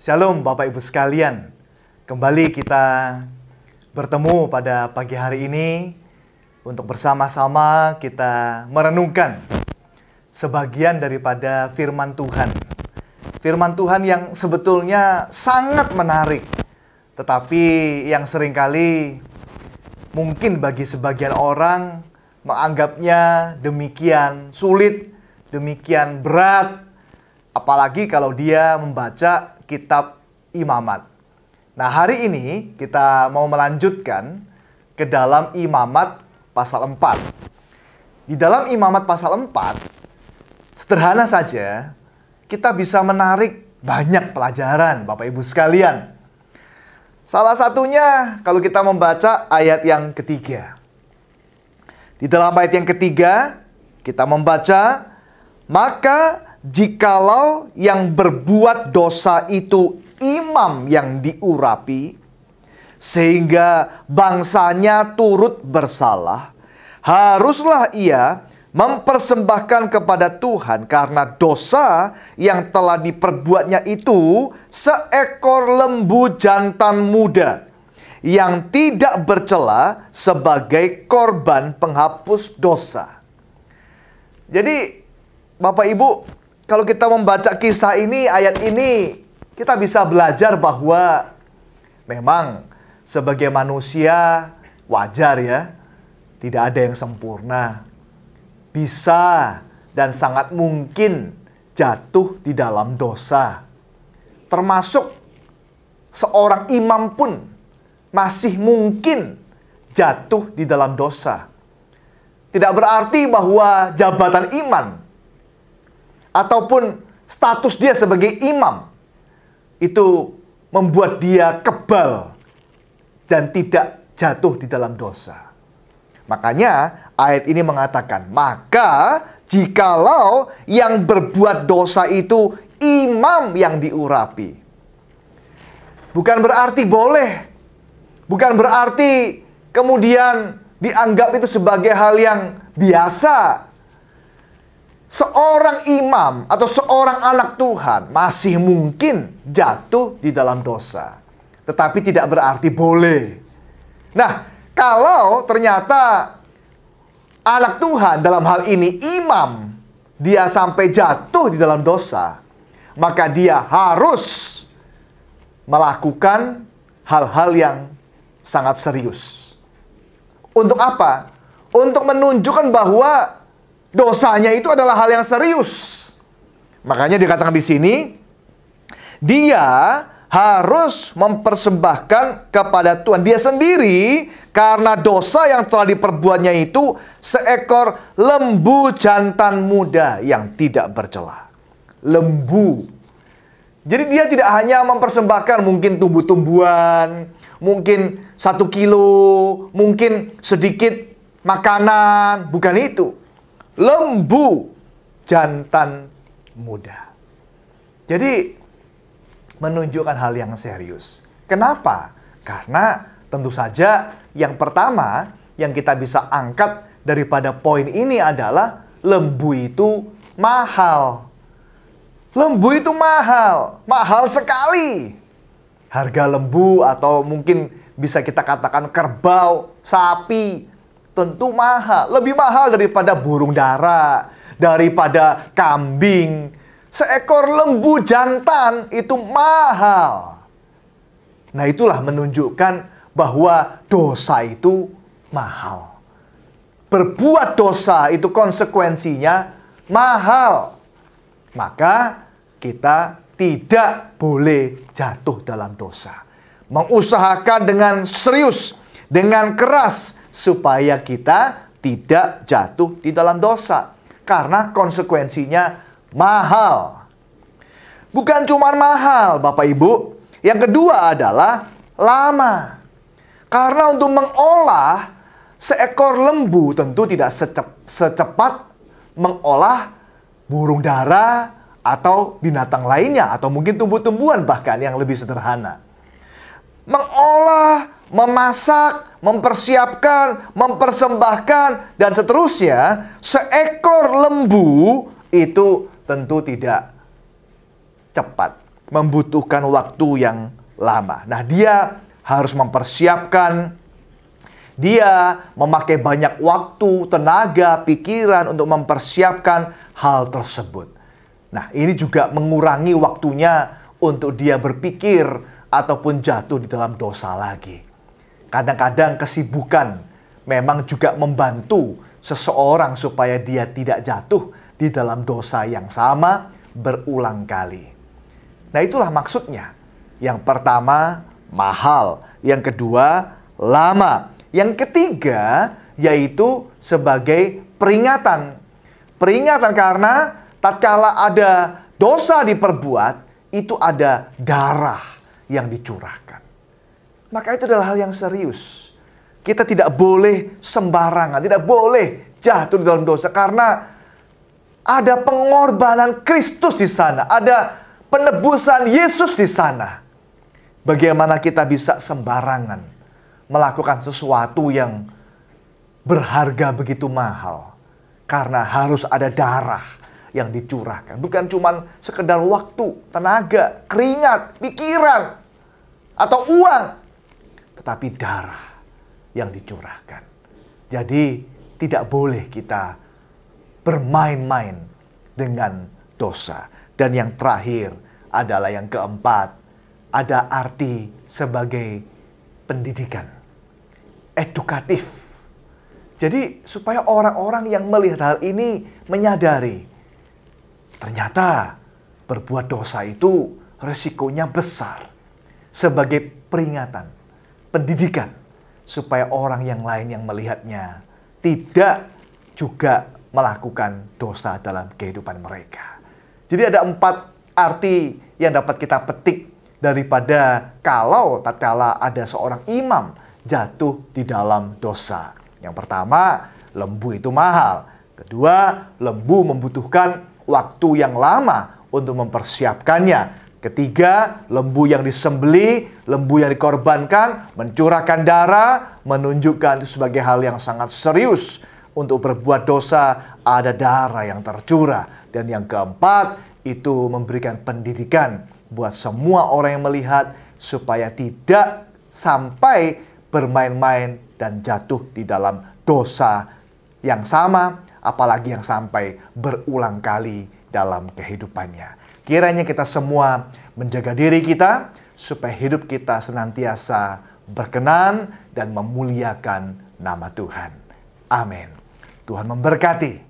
Shalom Bapak Ibu sekalian. Kembali kita bertemu pada pagi hari ini untuk bersama-sama kita merenungkan sebagian daripada firman Tuhan. Firman Tuhan yang sebetulnya sangat menarik, tetapi yang seringkali mungkin bagi sebagian orang menganggapnya demikian sulit, demikian berat, apalagi kalau dia membaca kitab Imamat. Nah, hari ini kita mau melanjutkan ke dalam Imamat pasal 4. Di dalam Imamat pasal 4, sederhana saja, kita bisa menarik banyak pelajaran, Bapak Ibu sekalian. Salah satunya kalau kita membaca ayat yang ketiga. Di dalam ayat yang ketiga, kita membaca, maka jikalau yang berbuat dosa itu imam yang diurapi, sehingga bangsanya turut bersalah, haruslah ia mempersembahkan kepada Tuhan karena dosa yang telah diperbuatnya itu seekor lembu jantan muda yang tidak bercela sebagai korban penghapus dosa. Jadi, Bapak Ibu, kalau kita membaca kisah ini, ayat ini, kita bisa belajar bahwa memang sebagai manusia wajar ya, tidak ada yang sempurna. Bisa dan sangat mungkin jatuh di dalam dosa. Termasuk seorang imam pun masih mungkin jatuh di dalam dosa. Tidak berarti bahwa jabatan iman ataupun status dia sebagai imam itu membuat dia kebal dan tidak jatuh di dalam dosa. Makanya ayat ini mengatakan, maka jikalau yang berbuat dosa itu imam yang diurapi. Bukan berarti boleh. Bukan berarti kemudian dianggap itu sebagai hal yang biasa. Seorang imam atau seorang anak Tuhan masih mungkin jatuh di dalam dosa. Tetapi tidak berarti boleh. Nah, kalau ternyata anak Tuhan dalam hal ini imam, dia sampai jatuh di dalam dosa, maka dia harus melakukan hal-hal yang sangat serius. Untuk apa? Untuk menunjukkan bahwa dosanya itu adalah hal yang serius. Makanya dikatakan di sini, dia harus mempersembahkan kepada Tuhan dia sendiri karena dosa yang telah diperbuatnya itu seekor lembu jantan muda yang tidak bercela. Lembu. Jadi dia tidak hanya mempersembahkan mungkin tumbuh-tumbuhan, mungkin 1 kilo, mungkin sedikit makanan, bukan itu. Lembu jantan muda. Jadi menunjukkan hal yang serius. Kenapa? Karena tentu saja yang pertama yang kita bisa angkat daripada poin ini adalah lembu itu mahal. Lembu itu mahal. Mahal sekali. Harga lembu atau mungkin bisa kita katakan kerbau, sapi, tentu mahal. Lebih mahal daripada burung dara, daripada kambing. Seekor lembu jantan itu mahal. Nah, itulah menunjukkan bahwa dosa itu mahal. Berbuat dosa itu konsekuensinya mahal. Maka kita tidak boleh jatuh dalam dosa. Mengusahakan dengan serius, dengan keras, supaya kita tidak jatuh di dalam dosa. Karena konsekuensinya mahal. Bukan cuma mahal, Bapak Ibu. Yang kedua adalah lama. Karena untuk mengolah seekor lembu tentu tidak secepat mengolah burung dara atau binatang lainnya, atau mungkin tumbuh-tumbuhan bahkan yang lebih sederhana. Mengolah, memasak, mempersiapkan, mempersembahkan, dan seterusnya, seekor lembu itu tentu tidak cepat. membutuhkan waktu yang lama. Nah, dia harus mempersiapkan, dia memakai banyak waktu, tenaga, pikiran untuk mempersiapkan hal tersebut. Nah, ini juga mengurangi waktunya untuk dia berpikir ataupun jatuh di dalam dosa lagi. Kadang-kadang kesibukan memang juga membantu seseorang supaya dia tidak jatuh di dalam dosa yang sama berulang kali. Nah, itulah maksudnya. Yang pertama, mahal. Yang kedua, lama. Yang ketiga, yaitu sebagai peringatan. Peringatan karena tatkala ada dosa diperbuat, itu ada darah yang dicurahkan. Maka itu adalah hal yang serius. Kita tidak boleh sembarangan, tidak boleh jatuh di dalam dosa karena ada pengorbanan Kristus di sana, ada penebusan Yesus di sana. Bagaimana kita bisa sembarangan melakukan sesuatu yang berharga begitu mahal? Karena harus ada darah yang dicurahkan. Bukan cuma sekedar waktu, tenaga, keringat, pikiran, atau uang. Tetapi darah yang dicurahkan. Jadi tidak boleh kita bermain-main dengan dosa. Dan yang terakhir adalah yang keempat. Ada arti sebagai pendidikan, edukatif. Jadi supaya orang-orang yang melihat hal ini menyadari, ternyata berbuat dosa itu resikonya besar. Sebagai peringatan, pendidikan, supaya orang yang lain yang melihatnya tidak juga melakukan dosa dalam kehidupan mereka. Jadi ada 4 arti yang dapat kita petik daripada kalau tatkala ada seorang imam jatuh di dalam dosa. Yang pertama, lembu itu mahal. Kedua, lembu membutuhkan waktu yang lama untuk mempersiapkannya. Ketiga, lembu yang disembelih, lembu yang dikorbankan, mencurahkan darah, menunjukkan itu sebagai hal yang sangat serius. Untuk berbuat dosa, ada darah yang tercurah. Dan yang keempat, itu memberikan pendidikan buat semua orang yang melihat supaya tidak sampai bermain-main dan jatuh di dalam dosa yang sama, apalagi yang sampai berulang kali dalam kehidupannya. Kiranya kita semua menjaga diri kita supaya hidup kita senantiasa berkenan dan memuliakan nama Tuhan. Amin. Tuhan memberkati.